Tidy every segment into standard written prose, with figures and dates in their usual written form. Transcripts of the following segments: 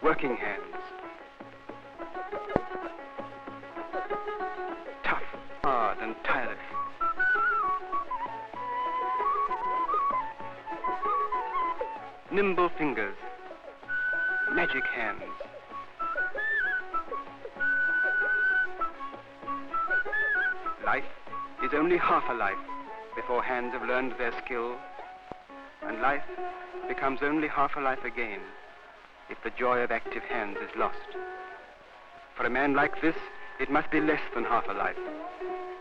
working hands. Tough, hard, and tireless. Nimble fingers, magic hands. Life is only half a life before hands have learned their skill, and life becomes only half a life again if the joy of active hands is lost. For a man like this, it must be less than half a life,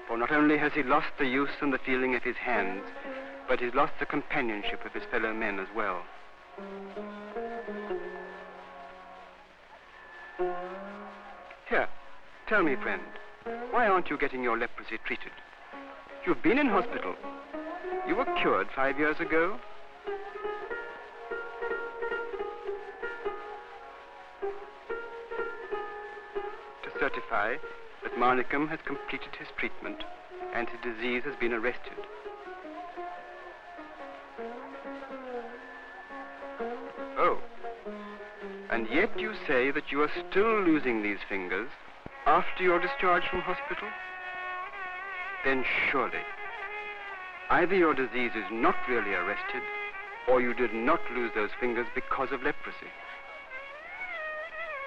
for not only has he lost the use and the feeling of his hands, but he's lost the companionship of his fellow men as well. Here, tell me, friend, why aren't you getting your leprosy treated? You've been in hospital. You were cured 5 years ago. To certify that Marnicum has completed his treatment and his disease has been arrested. Oh, and yet you say that you are still losing these fingers after your discharge from hospital? Then surely, either your disease is not really arrested, or you did not lose those fingers because of leprosy.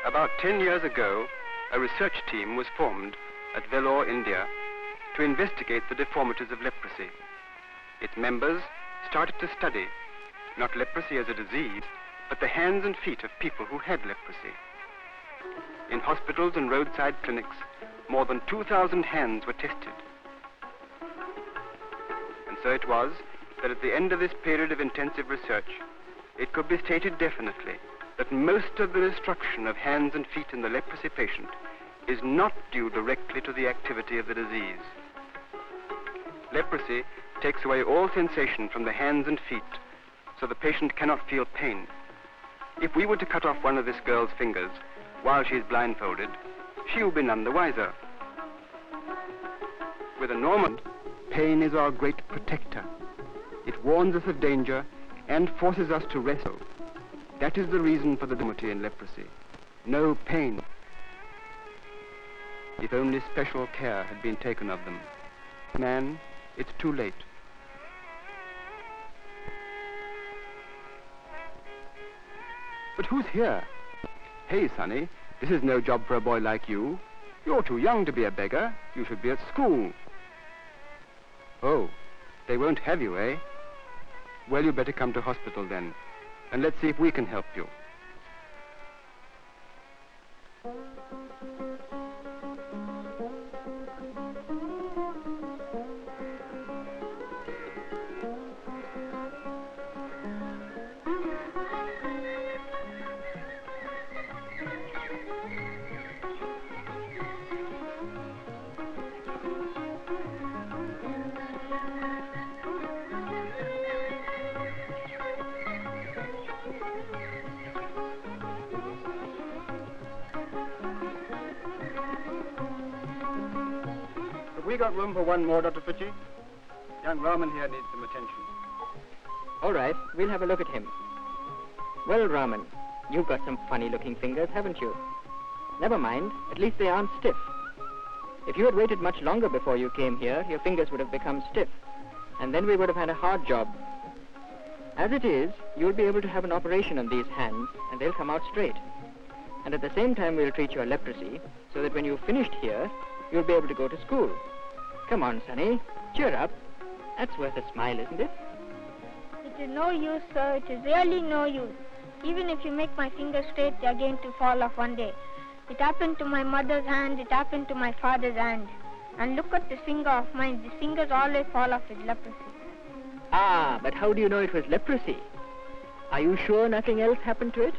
About 10 years ago, a research team was formed at Vellore, India, to investigate the deformities of leprosy. Its members started to study not leprosy as a disease, but the hands and feet of people who had leprosy. In hospitals and roadside clinics, more than 2,000 hands were tested. And so it was that at the end of this period of intensive research, it could be stated definitely that most of the destruction of hands and feet in the leprosy patient is not due directly to the activity of the disease. Leprosy takes away all sensation from the hands and feet, so the patient cannot feel pain. If we were to cut off one of this girl's fingers while she's blindfolded, she will be none the wiser. With a normal, pain is our great protector. It warns us of danger and forces us to rest. That is the reason for the deformity in leprosy. No pain. If only special care had been taken of them. Man, it's too late. But who's here? Hey, Sonny, this is no job for a boy like you. You're too young to be a beggar. You should be at school. Oh, they won't have you, eh? Well, you better come to hospital then, and let's see if we can help you. We got room for one more, Dr. Fitchie? Young Rahman here needs some attention. All right, we'll have a look at him. Well, Rahman, you've got some funny-looking fingers, haven't you? Never mind, at least they aren't stiff. If you had waited much longer before you came here, your fingers would have become stiff, and then we would have had a hard job. As it is, you'll be able to have an operation on these hands, and they'll come out straight. And at the same time, we'll treat your leprosy, so that when you've finished here, you'll be able to go to school. Come on, Sonny. Cheer up. That's worth a smile, isn't it? It is no use, sir. It is really no use. Even if you make my fingers straight, they are going to fall off one day. It happened to my mother's hand. It happened to my father's hand. And look at this finger of mine. These fingers always fall off with leprosy. Ah, but how do you know it was leprosy? Are you sure nothing else happened to it?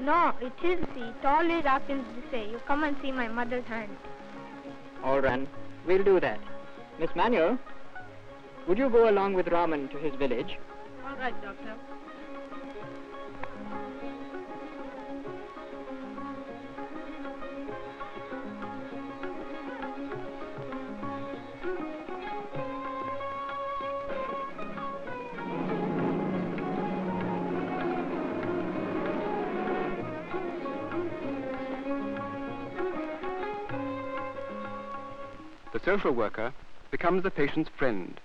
No, it is. See, it always happens this way. You come and see my mother's hand. All right. We'll do that. Miss Manuel, would you go along with Rahman to his village? All right, doctor. The social worker becomes the patient's friend.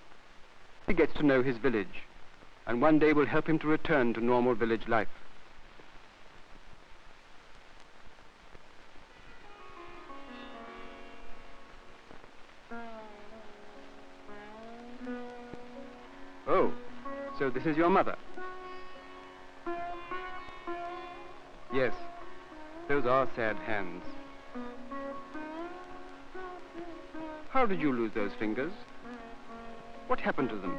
He gets to know his village, and one day will help him to return to normal village life. Oh, so this is your mother? Yes, those are sad hands. How did you lose those fingers? What happened to them?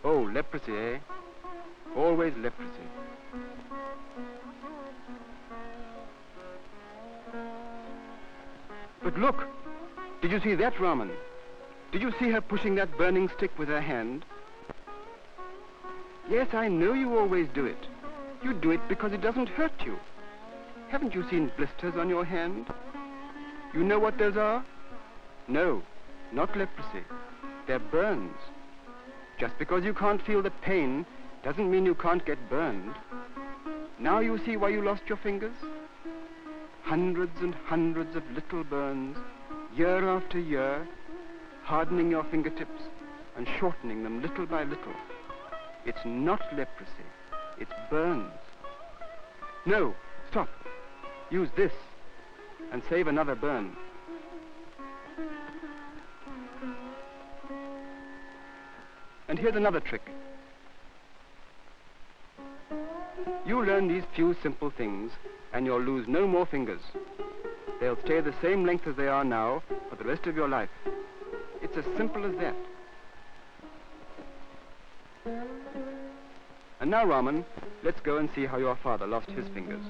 Oh, leprosy, eh? Always leprosy. But look! Did you see that, Raman? Did you see her pushing that burning stick with her hand? Yes, I know you always do it. You do it because it doesn't hurt you. Haven't you seen blisters on your hand? You know what those are? No, not leprosy. They're burns. Just because you can't feel the pain doesn't mean you can't get burned. Now you see why you lost your fingers? Hundreds and hundreds of little burns, year after year, hardening your fingertips and shortening them little by little. It's not leprosy, it's burns. No, stop. Use this and save another burn. And here's another trick. You learn these few simple things and you'll lose no more fingers. They'll stay the same length as they are now for the rest of your life. It's as simple as that. And now, Raman, let's go and see how your father lost his fingers.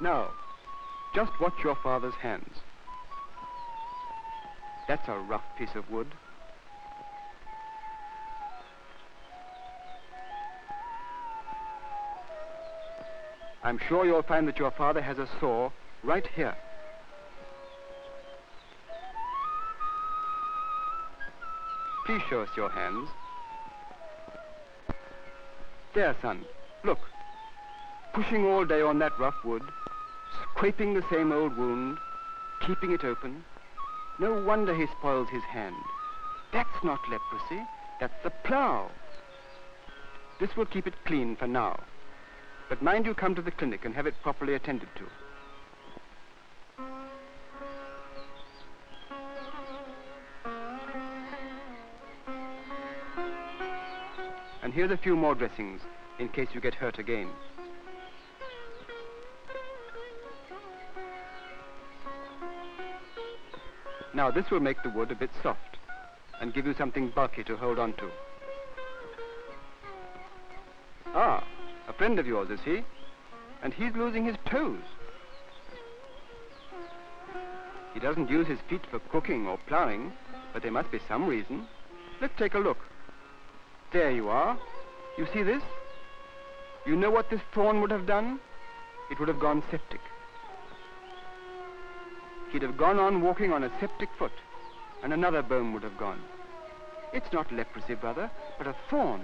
Now, just watch your father's hands. That's a rough piece of wood. I'm sure you'll find that your father has a saw right here. Please show us your hands. There, son, look. Pushing all day on that rough wood, scraping the same old wound, keeping it open. No wonder he spoils his hand. That's not leprosy, that's the plough. This will keep it clean for now. But mind you come to the clinic and have it properly attended to. And here's a few more dressings in case you get hurt again. Now this will make the wood a bit soft and give you something bulky to hold on to. Ah, a friend of yours, is he? And he's losing his toes. He doesn't use his feet for cooking or ploughing, but there must be some reason. Let's take a look. There you are. You see this? You know what this thorn would have done? It would have gone septic. He'd have gone on walking on a septic foot, and another bone would have gone. It's not leprosy, brother, but a thorn,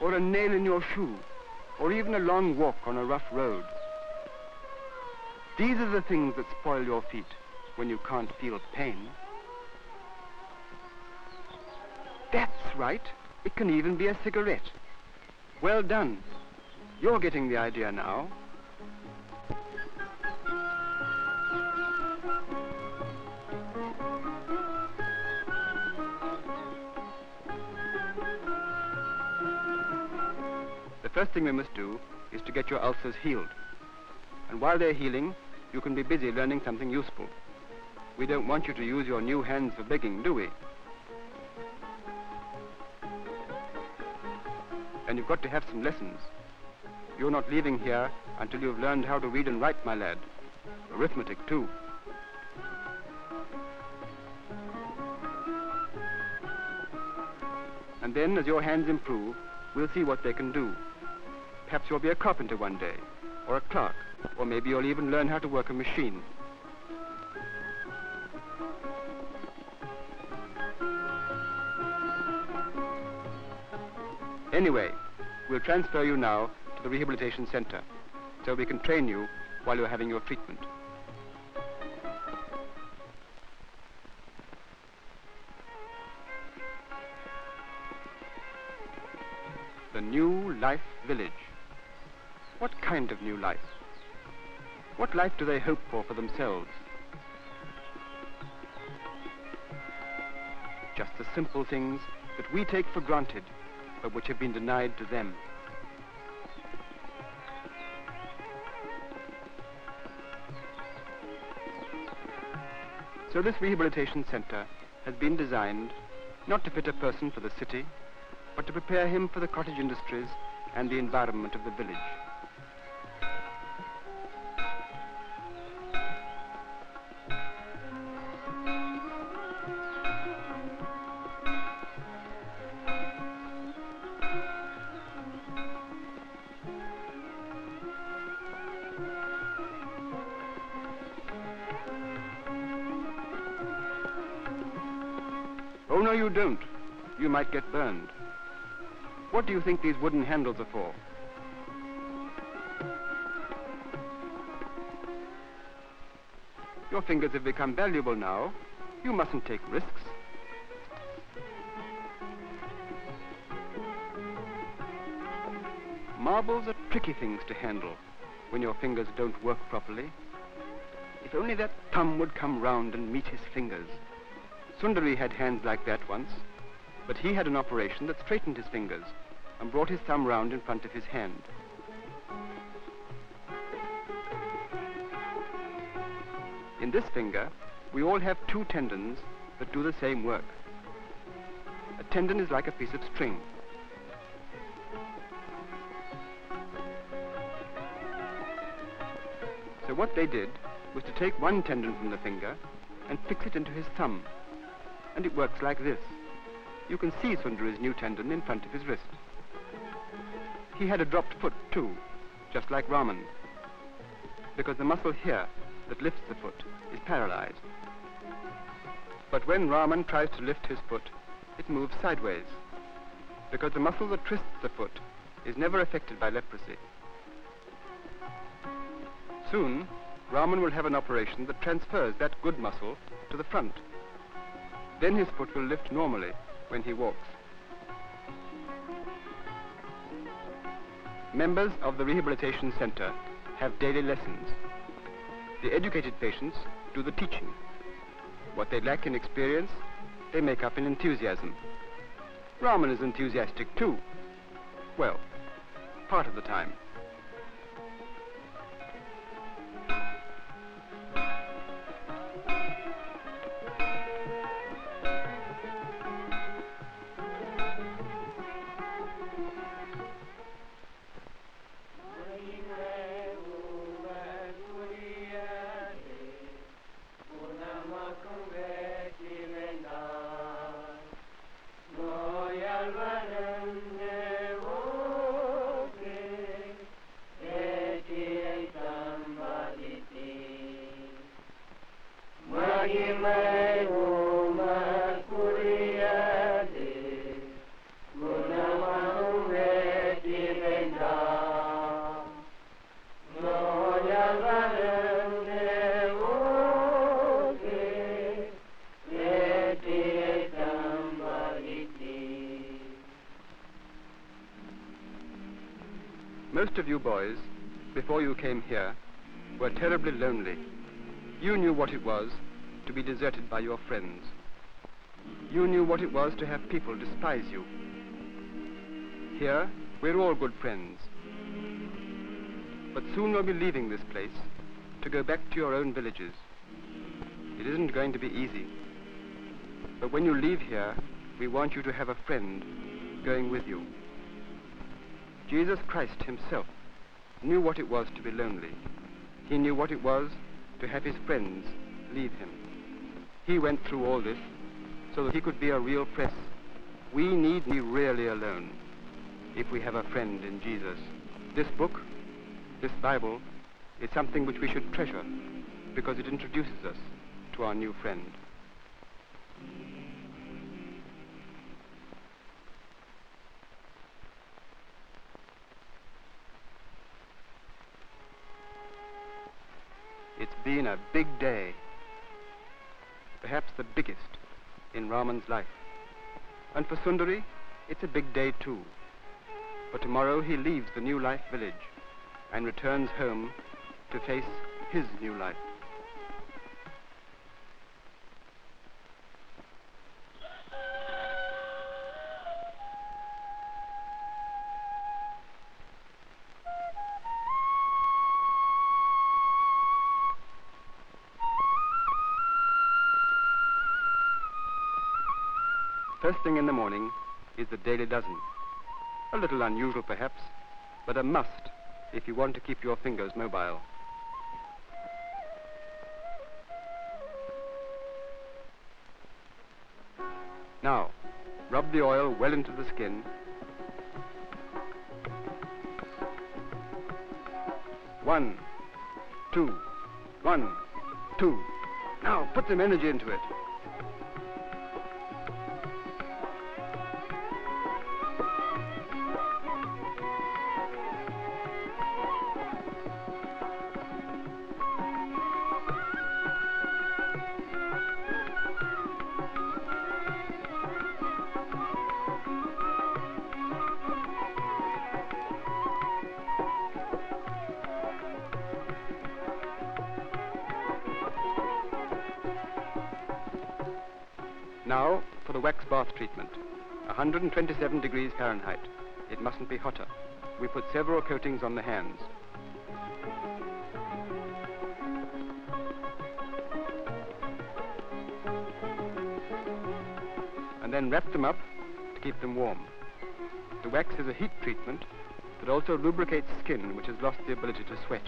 or a nail in your shoe, or even a long walk on a rough road. These are the things that spoil your feet when you can't feel pain. That's right. It can even be a cigarette. Well done. You're getting the idea now. The first thing we must do is to get your ulcers healed. And while they're healing, you can be busy learning something useful. We don't want you to use your new hands for begging, do we? And you've got to have some lessons. You're not leaving here until you've learned how to read and write, my lad. Arithmetic, too. And then, as your hands improve, we'll see what they can do. Perhaps you'll be a carpenter one day, or a clerk, or maybe you'll even learn how to work a machine. Anyway, we'll transfer you now to the rehabilitation center so we can train you while you're having your treatment. The New Life Village. What kind of new life? What life do they hope for themselves? Just the simple things that we take for granted, but which have been denied to them. So this rehabilitation center has been designed not to fit a person for the city, but to prepare him for the cottage industries and the environment of the village. Oh, no, you don't. You might get burned. What do you think these wooden handles are for? Your fingers have become valuable now. You mustn't take risks. Marbles are tricky things to handle when your fingers don't work properly. If only that thumb would come round and meet his fingers. Sundari had hands like that once, but he had an operation that straightened his fingers and brought his thumb round in front of his hand. In this finger, we all have two tendons that do the same work. A tendon is like a piece of string. So what they did was to take one tendon from the finger and fix it into his thumb. And it works like this. You can see Sundari's new tendon in front of his wrist. He had a dropped foot too, just like Raman, because the muscle here that lifts the foot is paralyzed. But when Raman tries to lift his foot, it moves sideways, because the muscle that twists the foot is never affected by leprosy. Soon, Raman will have an operation that transfers that good muscle to the front. Then his foot will lift normally when he walks. Members of the rehabilitation center have daily lessons. The educated patients do the teaching. What they lack in experience, they make up in enthusiasm. Raman is enthusiastic too. Well, part of the time. Most of you boys, before you came here, were terribly lonely. You knew what it was to be deserted by your friends. You knew what it was to have people despise you. Here, we're all good friends. But soon you'll be leaving this place to go back to your own villages. It isn't going to be easy. But when you leave here, we want you to have a friend going with you. Jesus Christ himself knew what it was to be lonely. He knew what it was to have his friends leave him. He went through all this so that he could be a real friend. We need to be really alone if we have a friend in Jesus. This book, this Bible, is something which we should treasure because it introduces us to our new friend. It's been a big day. Perhaps the biggest in Raman's life. And for Sundari, it's a big day too. For tomorrow he leaves the New Life village and returns home to face his new life. First thing in the morning is the daily dozen. A little unusual perhaps, but a must if you want to keep your fingers mobile. Now, rub the oil well into the skin. One, two, 1, 2. Now, put some energy into it. Now for the wax bath treatment. 127 degrees Fahrenheit. It mustn't be hotter. We put several coatings on the hands. And then wrap them up to keep them warm. The wax is a heat treatment that also lubricates skin which has lost the ability to sweat.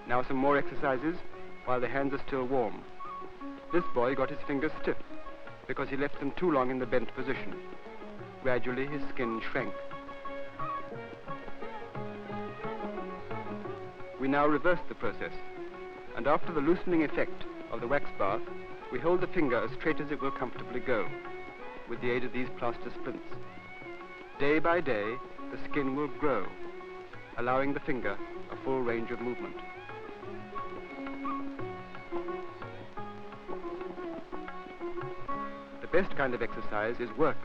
Now some more exercises while the hands are still warm. This boy got his fingers stiff because he left them too long in the bent position. Gradually his skin shrank. We now reverse the process, and after the loosening effect of the wax bath, we hold the finger as straight as it will comfortably go, with the aid of these plaster splints. Day by day, the skin will grow, allowing the finger a full range of movement. The best kind of exercise is work.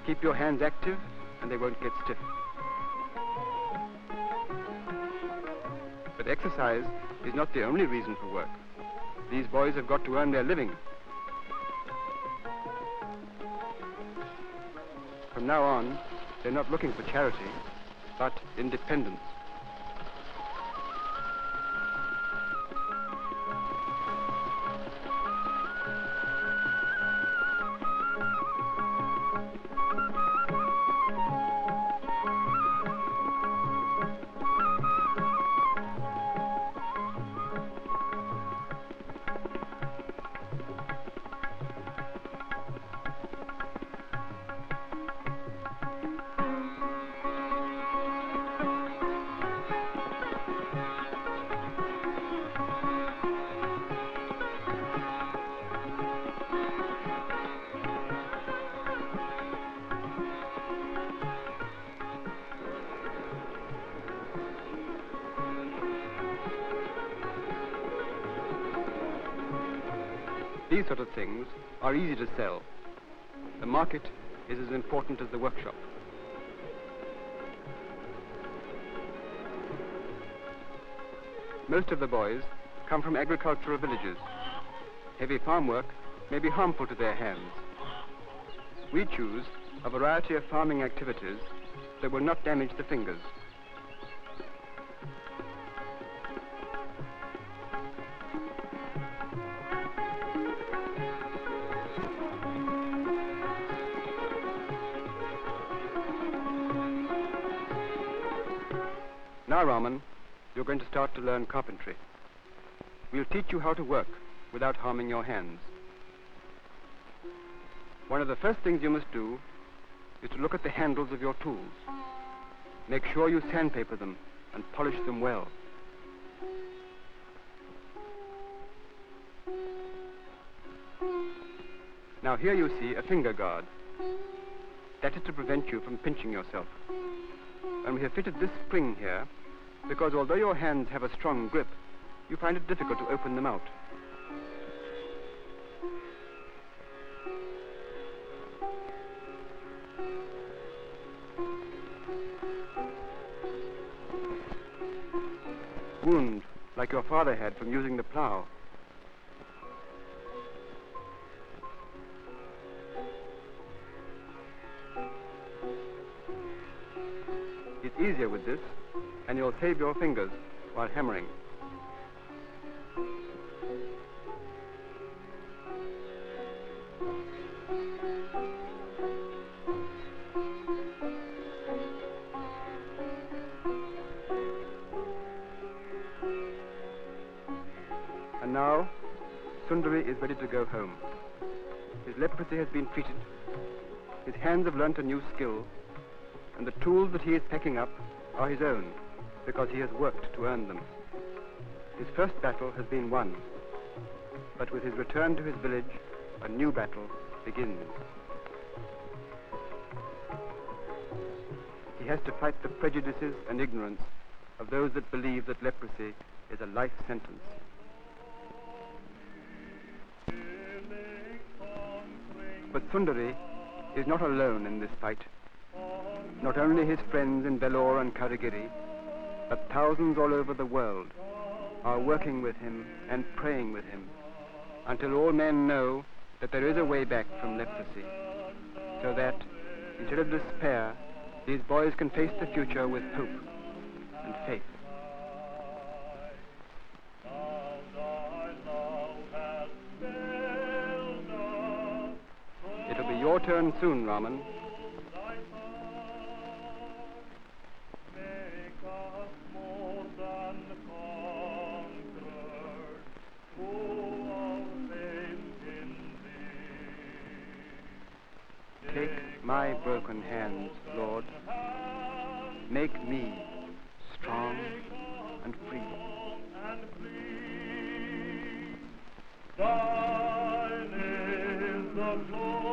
Keep your hands active and they won't get stiff. But exercise is not the only reason for work. These boys have got to earn their living. From now on, they're not looking for charity, but independence. These sort of things are easy to sell. The market is as important as the workshop. Most of the boys come from agricultural villages. Heavy farm work may be harmful to their hands. We choose a variety of farming activities that will not damage the fingers. Now, Raman, you're going to start to learn carpentry. We'll teach you how to work without harming your hands. One of the first things you must do is to look at the handles of your tools. Make sure you sandpaper them and polish them well. Now here you see a finger guard. That is to prevent you from pinching yourself. And we have fitted this spring here because although your hands have a strong grip, you find it difficult to open them out. Wound, like your father had from using the plow. It's easier with this, and you'll save your fingers while hammering. And now, Sundari is ready to go home. His leprosy has been treated. His hands have learnt a new skill, and the tools that he is packing up are his own, because he has worked to earn them. His first battle has been won, but with his return to his village, a new battle begins. He has to fight the prejudices and ignorance of those that believe that leprosy is a life sentence. But Sundari is not alone in this fight. Not only his friends in Vellore and Karigiri, but thousands all over the world are working with him and praying with him until all men know that there is a way back from leprosy, so that, instead of despair, these boys can face the future with hope and faith. It'll be your turn soon, Raman. Take my broken hands, Lord. Make me strong and free. Thine is the glory.